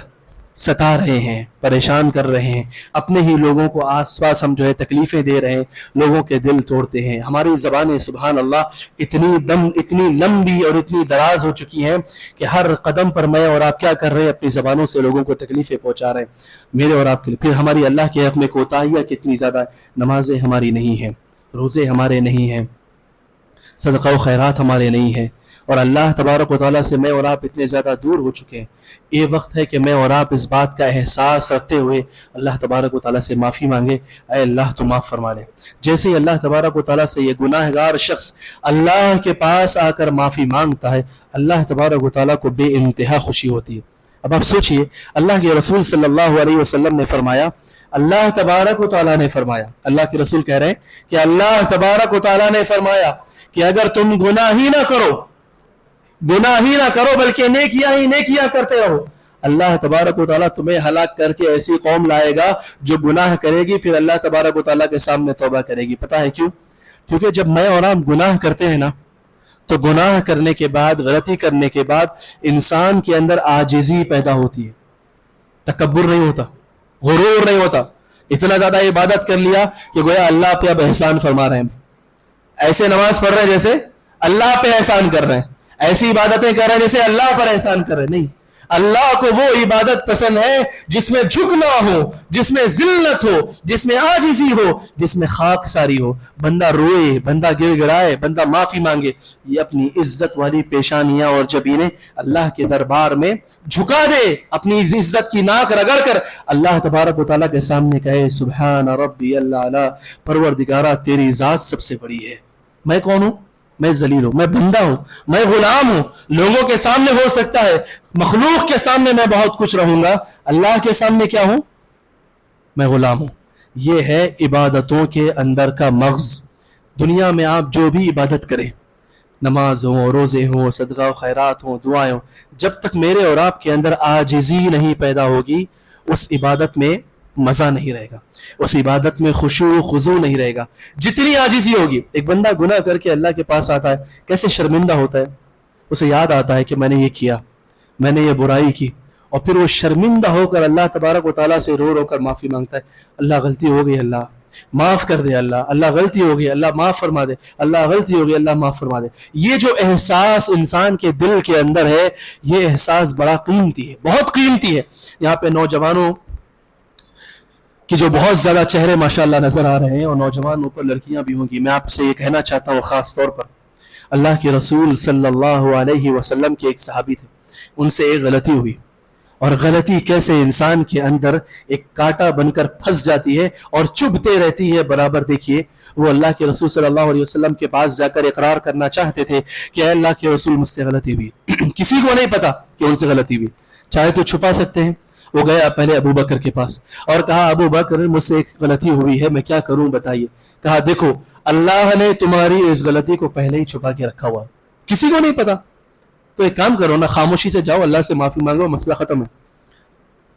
Speaker 1: ستا رہے ہیں، پریشان کر رہے ہیں، اپنے ہی لوگوں کو آس پاس ہم جو ہے تکلیفیں دے رہے ہیں، لوگوں کے دل توڑتے ہیں. ہماری زبانیں سبحان اللہ اتنی لمبی اور اتنی دراز ہو چکی ہیں کہ ہر قدم پر میں اور آپ کیا کر رہے ہیں، اپنی زبانوں سے لوگوں کو تکلیفیں پہنچا رہے ہیں میرے اور آپ کے لیے. پھر ہماری اللہ کے حق میں کوتاہیاں کتنی زیادہ ہے. نمازیں ہماری نہیں ہیں، روزے ہمارے نہیں ہیں، صدقہ و خیرات ہمارے نہیں ہیں، اور اللہ تبارک و تعالیٰ سے میں اور آپ اتنے زیادہ دور ہو چکے ہیں. یہ وقت ہے کہ میں اور آپ اس بات کا احساس رکھتے ہوئے اللہ تبارک و تعالیٰ سے معافی مانگے. اے اللہ تو معاف فرما لے. جیسے ہی اللہ تبارک و تعالیٰ سے یہ گناہ گار شخص اللہ کے پاس آ کر معافی مانگتا ہے، اللہ تبارک و تعالیٰ کو بے انتہا خوشی ہوتی ہے. اب آپ سوچئے، اللہ کے رسول صلی اللہ علیہ وسلم نے فرمایا، اللہ تبارک و تعالیٰ نے فرمایا، اللہ کے رسول کہہ رہے ہیں کہ اللہ تبارک و تعالیٰ نے فرمایا کہ اگر تم گناہ ہی نہ کرو بلکہ نیکیاں ہی نیکیاں کرتے رہو، اللہ تبارک و تعالیٰ تمہیں ہلاک کر کے ایسی قوم لائے گا جو گناہ کرے گی، پھر اللہ تبارک و تعالیٰ کے سامنے توبہ کرے گی. پتہ ہے کیوں؟ کیونکہ جب میں اور آپ گناہ کرتے ہیں نا، تو گناہ کرنے کے بعد، غلطی کرنے کے بعد انسان کے اندر عاجزی پیدا ہوتی ہے. تکبر نہیں ہوتا، غرور نہیں ہوتا. اتنا زیادہ عبادت کر لیا کہ گویا اللہ پہ اب احسان فرما رہے ہیں. ایسے نماز پڑھ رہے ہیں جیسے اللہ پہ احسان کر رہے ہیں، ایسی عبادتیں کر رہے ہیں جیسے اللہ پر احسان کر رہے ہیں. نہیں، اللہ کو وہ عبادت پسند ہے جس میں جھکنا ہو، جس میں ذلت ہو، جس میں عاجزی ہو، جس میں خاک ساری ہو. بندہ روئے، بندہ گر گڑائے، بندہ معافی مانگے. یہ اپنی عزت والی پیشانیاں اور جبینیں اللہ کے دربار میں جھکا دے، اپنی عزت کی ناک رگڑ کر اللہ تبارک و تعالیٰ کے سامنے کہے سبحان ربی اللہ، پروردگارہ تیری ذات سب سے بڑی ہے. میں کون ہوں؟ میں ذلیل ہوں، میں بندہ ہوں، میں غلام ہوں. لوگوں کے سامنے ہو سکتا ہے، مخلوق کے سامنے میں بہت کچھ رہوں گا، اللہ کے سامنے کیا ہوں؟ میں غلام ہوں. یہ ہے عبادتوں کے اندر کا مغز. دنیا میں آپ جو بھی عبادت کریں، نماز ہوں، روزے ہوں، صدقہ و خیرات ہوں، دعائیں ہوں، جب تک میرے اور آپ کے اندر عاجزی نہیں پیدا ہوگی، اس عبادت میں مزہ نہیں رہے گا، اس عبادت میں خشوع و خضوع نہیں رہے گا. جتنی عاجزی ہوگی، ایک بندہ گناہ کر کے اللہ کے پاس آتا ہے، کیسے شرمندہ ہوتا ہے. اسے یاد آتا ہے کہ میں نے یہ کیا، میں نے یہ برائی کی، اور پھر وہ شرمندہ ہو کر اللہ تبارک و تعالیٰ سے رو رو کر معافی مانگتا ہے. اللہ غلطی ہو گئی، اللہ معاف کر دے، اللہ غلطی ہو گئی، اللہ معاف فرما دے، اللہ غلطی ہو گئی، اللہ معاف فرما دے. یہ جو احساس انسان کے دل کے اندر ہے، یہ احساس بڑا قیمتی ہے، بہت قیمتی ہے. یہاں پہ نوجوانوں کہ جو بہت زیادہ چہرے ماشاءاللہ نظر آ رہے ہیں، اور نوجوان اوپر لڑکیاں بھی ہوں گی، میں آپ سے یہ کہنا چاہتا ہوں خاص طور پر، اللہ کے رسول صلی اللہ علیہ وسلم کے ایک صحابی تھے، ان سے ایک غلطی ہوئی، اور غلطی کیسے انسان کے اندر ایک کانٹا بن کر پھنس جاتی ہے اور چبھتے رہتی ہے برابر. دیکھیے، وہ اللہ کے رسول صلی اللہ علیہ وسلم کے پاس جا کر اقرار کرنا چاہتے تھے کہ اے اللہ کے رسول، مجھ سے غلطی ہوئی. کسی کو نہیں پتا کہ ان سے غلطی ہوئی، چاہے تو چھپا سکتے ہیں. وہ گیا پہلے ابو بکر کے پاس اور کہا ابو بکر، مجھ سے ایک غلطی ہوئی ہے، میں کیا کروں بتائیے. کہا دیکھو، اللہ نے تمہاری اس غلطی کو پہلے ہی چھپا کے رکھا ہوا، کسی کو نہیں پتا. تو ایک کام کرو نا، خاموشی سے جاؤ، اللہ سے معافی مانگو، مسئلہ ختم ہے.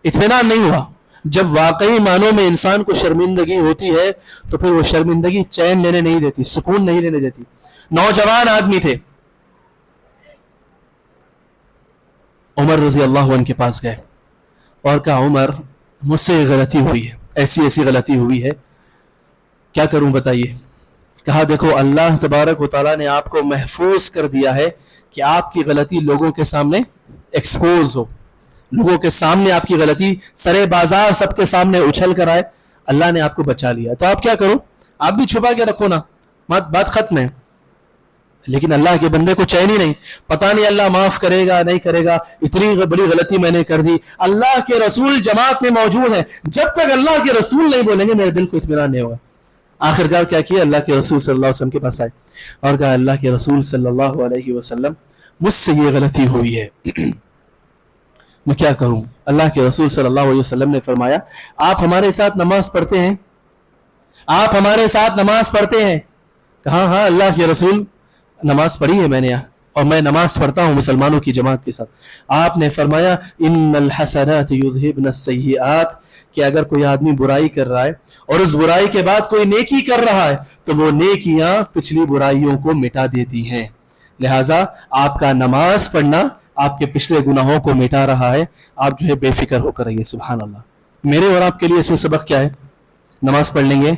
Speaker 1: اطمینان نہیں ہوا. جب واقعی معنوں میں انسان کو شرمندگی ہوتی ہے تو پھر وہ شرمندگی چین لینے نہیں دیتی، سکون نہیں لینے دیتی. نوجوان آدمی تھے، عمر رضی اللہ عنہ کے پاس گئے اور کہا عمر، مجھ سے غلطی ہوئی ہے، ایسی غلطی ہوئی ہے، کیا کروں بتائیے. کہا دیکھو، اللہ تبارک و تعالیٰ نے آپ کو محفوظ کر دیا ہے کہ آپ کی غلطی لوگوں کے سامنے ایکسپوز ہو، لوگوں کے سامنے آپ کی غلطی سرے بازار سب کے سامنے اچھل کر آئے. اللہ نے آپ کو بچا لیا. تو آپ کیا کرو، آپ بھی چھپا کے رکھو نا، بات ختم ہے. لیکن اللہ کے بندے کو چین ہی نہیں، پتہ نہیں اللہ معاف کرے گا نہیں کرے گا، اتنی بڑی غلطی میں نے کر دی. اللہ کے رسول جماعت میں موجود ہیں، جب تک اللہ کے رسول نہیں بولیں گے میرے دل کو اطمینان نہیں ہوگا. آخرکار کیا کیا، اللہ کے رسول صلی اللہ علیہ وسلم کے پاس آئے اور کہا اللہ کے رسول صلی اللہ علیہ وسلم، مجھ سے یہ غلطی ہوئی ہے، میں کیا کروں. اللہ کے رسول صلی اللہ علیہ وسلم نے فرمایا، آپ ہمارے ساتھ نماز پڑھتے ہیں؟ آپ ہمارے ساتھ نماز پڑھتے ہیں؟ کہا ہاں اللہ کے رسول، نماز پڑھی ہے میں نے، اور میں نماز پڑھتا ہوں مسلمانوں کی جماعت کے ساتھ. آپ نے فرمایا ان الحسنات یذہبن السیئات، کہ اگر کوئی آدمی برائی کر رہا ہے اور اس برائی کے بعد کوئی نیکی کر رہا ہے تو وہ نیکیاں پچھلی برائیوں کو مٹا دیتی ہیں. لہٰذا آپ کا نماز پڑھنا آپ کے پچھلے گناہوں کو مٹا رہا ہے. آپ جو ہے بے فکر ہو کر رہیے. سبحان اللہ. میرے اور آپ کے لیے اس میں سبق کیا ہے؟ نماز پڑھ لیں گے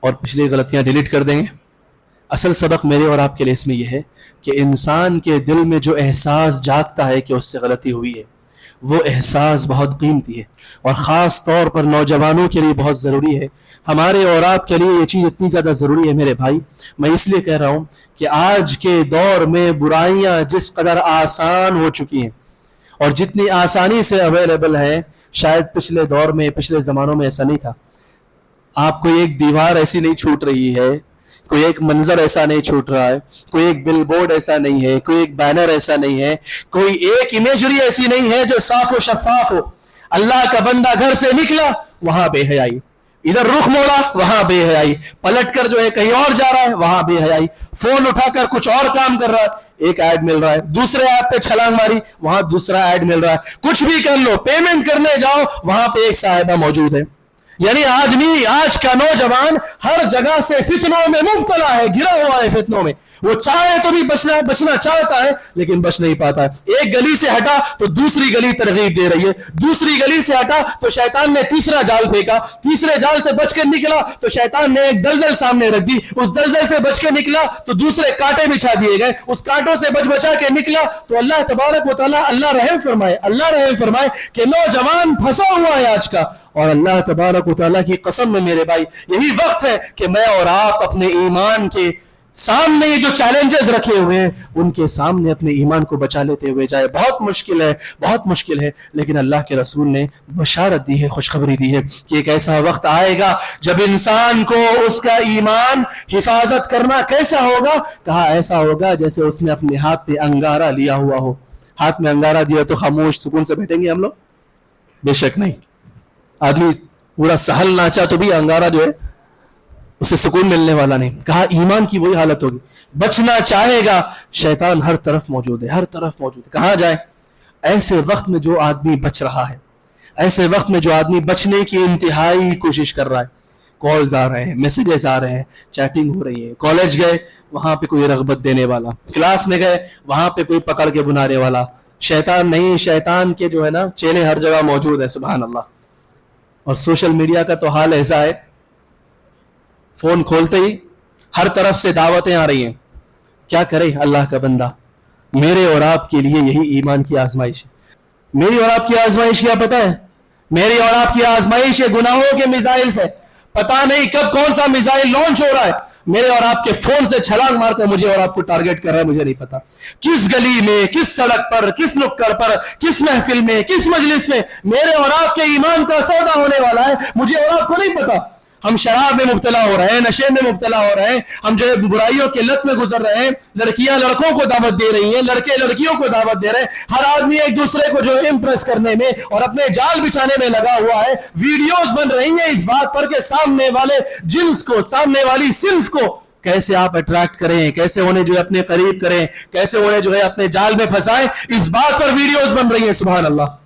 Speaker 1: اور پچھلی غلطیاں ڈیلیٹ کر دیں گے. اصل سبق میرے اور آپ کے لیے اس میں یہ ہے کہ انسان کے دل میں جو احساس جاگتا ہے کہ اس سے غلطی ہوئی ہے، وہ احساس بہت قیمتی ہے، اور خاص طور پر نوجوانوں کے لیے بہت ضروری ہے. ہمارے اور آپ کے لیے یہ چیز اتنی زیادہ ضروری ہے میرے بھائی، میں اس لیے کہہ رہا ہوں کہ آج کے دور میں برائیاں جس قدر آسان ہو چکی ہیں اور جتنی آسانی سے اویلیبل ہے، شاید پچھلے دور میں، پچھلے زمانوں میں ایسا نہیں تھا. آپ کو ایک دیوار ایسی نہیں چھوٹ رہی ہے، کوئی ایک منظر ایسا نہیں چھوٹ رہا ہے، کوئی ایک بل بورڈ ایسا نہیں ہے، کوئی ایک بینر ایسا نہیں ہے، کوئی ایک امیجری ایسی نہیں ہے جو صاف و شفاف ہو. اللہ کا بندہ گھر سے نکلا، وہاں بے حیائی، ادھر رخ موڑا وہاں بے حیائی، پلٹ کر جو ہے کہیں اور جا رہا ہے وہاں بے حیائی، فون اٹھا کر کچھ اور کام کر رہا ہے، ایک ایڈ مل رہا ہے، دوسرے ایپ پہ چھلانگ ماری وہاں دوسرا ایڈ مل رہا ہے، کچھ بھی کر لو، پیمنٹ کرنے جاؤ وہاں پہ ایک صاحبہ موجود ہے. یعنی آدمی، آج کا نوجوان ہر جگہ سے فتنوں میں مبتلا ہے، گھرا ہوا ہے فتنوں میں. وہ چاہے تو بھی بچنا چاہتا ہے لیکن بچ نہیں پاتا ہے. ایک گلی سے ہٹا تو دوسری گلی ترغیب دے رہی ہے، دوسری گلی سے ہٹا تو شیطان نے تیسرا جال پھینکا، تیسرے جال سے بچ کے نکلا تو شیطان نے ایک دلدل سامنے رکھ دی، اس دلدل سے بچ کے نکلا تو دوسرے کانٹے بچھا دیے گئے، اس کانٹوں سے بچا کے نکلا تو اللہ تبارک و تعالیٰ، اللہ رحم فرمائے کہ نوجوان پھنسا ہوا ہے آج کا. اور اللہ تبارک و تعالیٰ کی قسم میں میرے بھائی، یہی وقت ہے کہ میں اور آپ اپنے ایمان کے سامنے یہ جو چیلنجز رکھے ہوئے ہیں ان کے سامنے اپنے ایمان کو بچا لیتے ہوئے جائے. بہت مشکل ہے لیکن اللہ کے رسول نے بشارت دی ہے، خوشخبری دی ہے کہ ایک ایسا وقت آئے گا جب انسان کو اس کا ایمان حفاظت کرنا کیسا ہوگا؟ کہا ایسا ہوگا جیسے اس نے اپنے ہاتھ پہ انگارہ لیا ہوا ہو. ہاتھ میں انگارہ دیا تو خاموش سکون سے بیٹھیں گے ہم لوگ؟ بے شک نہیں. آدمی پورا سہل ناچا تو بھی انگارہ جو ہے اسے سکون ملنے والا نہیں. کہا ایمان کی وہی حالت ہوگی، بچنا چاہے گا، شیطان ہر طرف موجود ہے، ہر طرف موجود ہے. کہاں جائے؟ ایسے وقت میں جو آدمی بچ رہا ہے، ایسے وقت میں جو آدمی بچنے کی انتہائی کوشش کر رہا ہے، کالز آ رہے ہیں، میسیجز آ رہے ہیں، چیٹنگ ہو رہی ہے، کالج گئے وہاں پہ کوئی رغبت دینے والا، کلاس میں گئے وہاں پہ کوئی پکڑ کے بنانے والا. شیطان نہیں، شیطان کے جو ہے نا چیلے ہر جگہ موجود ہے. سبحان اللہ. اور سوشل میڈیا کا تو حال ایسا ہے، فون کھولتے ہی ہر طرف سے دعوتیں آ رہی ہیں. کیا کرے اللہ کا بندہ؟ میرے اور آپ کے لیے یہی ایمان کی آزمائش ہے. میری اور آپ کی آزمائش کیا پتہ ہے؟ میری اور آپ کی آزمائش ہے گناہوں کے میزائل سے. پتہ نہیں کب کون سا میزائل لانچ ہو رہا ہے، میرے اور آپ کے فون سے چھلانگ مار کر مجھے اور آپ کو ٹارگٹ کر رہا ہے. مجھے نہیں پتا کس گلی میں، کس سڑک پر، کس نکڑ پر، کس محفل میں، کس مجلس میں میرے اور آپ کے ایمان کا سودا ہونے والا ہے، مجھے اور آپ کو نہیں پتا. ہم شراب میں مبتلا ہو رہے ہیں، نشے میں مبتلا ہو رہے ہیں، ہم جو ہے برائیوں کے لت میں گزر رہے ہیں، لڑکیاں لڑکوں کو دعوت دے رہی ہیں، لڑکے لڑکیوں کو دعوت دے رہے ہیں، ہر آدمی ایک دوسرے کو جو امپریس کرنے میں اور اپنے جال بچھانے میں لگا ہوا ہے. ویڈیوز بن رہی ہیں اس بات پر کہ سامنے والے جنس کو، سامنے والی صنف کو کیسے آپ اٹریکٹ کریں، کیسے انہیں جو ہے اپنے قریب کریں، کیسے انہیں جو ہے اپنے جال میں پھنسائیں، اس بات پر ویڈیوز بن رہی ہیں. سبحان اللہ.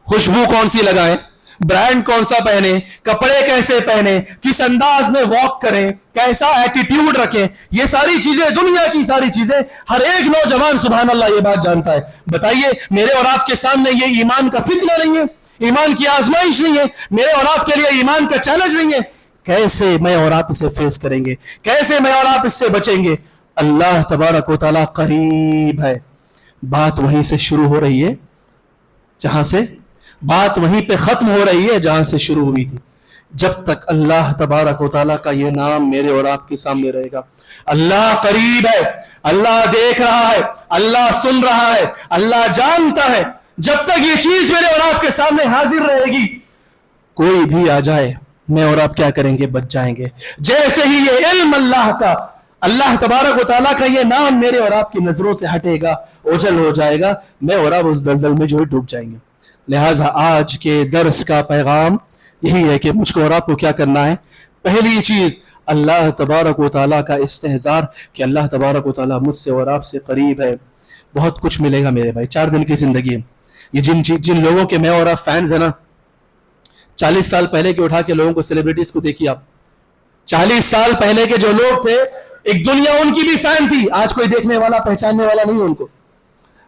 Speaker 1: خوشبو کون سی لگائیں، برانڈ کون سا پہنے، کپڑے کیسے پہنے، کس انداز میں واک کریں، کیسا ایٹیٹیوڈ رکھیں، یہ ساری چیزیں، دنیا کی ساری چیزیں ہر ایک نوجوان سبحان اللہ یہ بات جانتا ہے. بتائیے میرے اور آپ کے سامنے یہ ایمان کا فتنہ نہیں ہے، ایمان کی آزمائش نہیں ہے، میرے اور آپ کے لیے ایمان کا چیلنج نہیں ہے؟ کیسے میں اور آپ اسے فیس کریں گے؟ کیسے میں اور آپ اس سے بچیں گے؟ اللہ تبارک و تعالیٰ قریب ہے. بات وہیں سے شروع ہو رہی ہے جہاں سے، بات وہیں پہ ختم ہو رہی ہے جہاں سے شروع ہوئی تھی. جب تک اللہ تبارک و تعالیٰ کا یہ نام میرے اور آپ کے سامنے رہے گا، اللہ قریب ہے، اللہ دیکھ رہا ہے، اللہ سن رہا ہے، اللہ جانتا ہے، جب تک یہ چیز میرے اور آپ کے سامنے حاضر رہے گی، کوئی بھی آ جائے میں اور آپ کیا کریں گے؟ بچ جائیں گے. جیسے ہی یہ علم اللہ کا، اللہ تبارک و تعالیٰ کا یہ نام میرے اور آپ کی نظروں سے ہٹے گا، اوجھل ہو جائے گا، میں اور آپ اس دلدل میں جو ہے ڈوب جائیں گے. لہٰذا آج کے درس کا پیغام یہی ہے کہ مجھ کو اور آپ کو کیا کرنا ہے؟ پہلی چیز اللہ تبارک و تعالیٰ کا استحضار کہ اللہ تبارک و تعالیٰ مجھ سے اور آپ سے قریب ہے. بہت کچھ ملے گا میرے بھائی. 4 دن کی زندگی ہے. یہ جن لوگوں کے میں اور آپ فینز ہیں نا، 40 سال پہلے کے اٹھا کے لوگوں کو، سیلیبریٹیز کو دیکھیے آپ. 40 سال پہلے کے جو لوگ تھے، ایک دنیا ان کی بھی فین تھی. آج کوئی دیکھنے والا، پہچاننے والا نہیں ان کو.